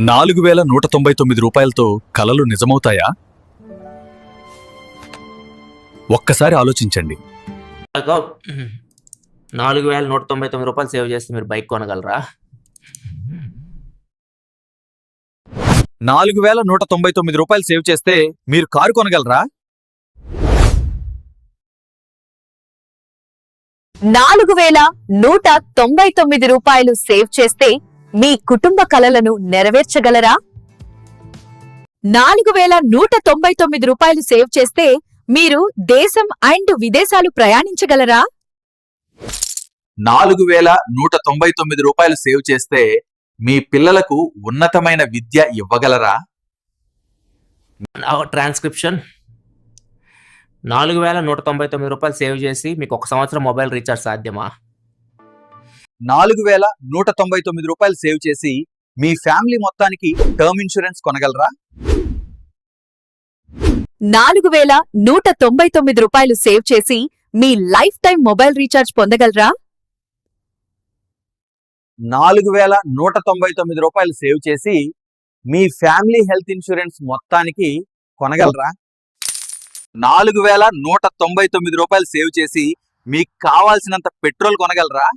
4199 రూపాయలతో కలలు నిజమవుతాయా? ఒక్కసారి ఆలోచించండి. 4199 రూపాయలు సేవ్ చేస్తే మీరు బైక్ కొనగలరా? 4199 రూపాయలు సేవ్ చేస్తే మీరు కారు కొనగలరా? 4199 రూపాయలు సేవ్ చేస్తే మీ కుటుంబ కలలను నెరవేర్చగలరా? 4199 రూపాయలు సేవ్ చేస్తే మీరు దేశం అండ్ విదేశాలు ప్రయాణించగలరా? 4199 రూపాయలు సేవ్ చేస్తే మీ పిల్లలకు ఉన్నతమైన విద్య ఇవ్వగలరా? ట్రాన్స్క్రిప్షన్ 4199 రూపాయలు సేవ్ చేసి మీకు 1 సంవత్సరం మొబైల్ రీఛార్జ్ సాధ్యమా? 4199 రూపాయలు సేవ్ చేసి మీ ఫ్యామిలీ మొత్తానికి టర్మ్ ఇన్సూరెన్స్ కొనగలరా? 4199 రూపాయలు సేవ్ చేసి మీ లైఫ్ టైం మొబైల్ రీఛార్జ్ పొందగలరా? 4199 రూపాయలు సేవ్ చేసి మీ ఫ్యామిలీ హెల్త్ ఇన్సూరెన్స్ మొత్తానికి కొనగలరా? 4199 రూపాయలు సేవ్ చేసి మీకు కావాల్సినంత పెట్రోల్ కొనగలరా?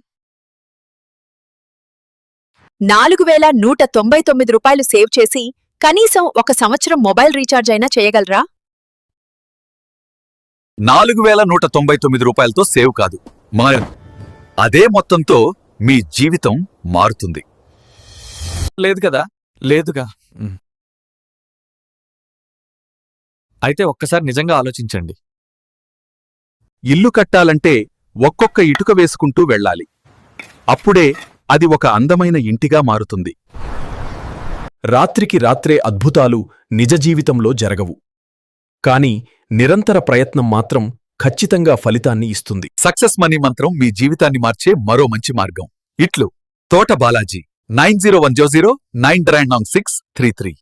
4199 రూపాయలు సేవ్ చేసి కనీసం 1 సంవత్సరం మొబైల్ రీఛార్జ్ అయినా చేయగలరా? 4199 రూపాయలతో సేవ్ కాదు, అదే మొత్తంతో మీ జీవితం మారుతుంది. లేదు కదా? లేదుగా. అయితే ఒక్కసారి నిజంగా ఆలోచించండి. ఇల్లు కట్టాలంటే ఒక్కొక్క ఇటుక వేసుకుంటూ వెళ్ళాలి. అప్పుడే అది ఒక అందమైన ఇంటిగా మారుతుంది. రాత్రికి రాత్రే అద్భుతాలు నిజ జీవితంలో జరగవు. కాని నిరంతర ప్రయత్నం మాత్రం ఖచ్చితంగా ఫలితాన్ని ఇస్తుంది. సక్సెస్ మనీ మంత్రం మీ జీవితాన్ని మార్చే మరో మంచి మార్గం. ఇట్లు తోట బాలాజీ 901009996333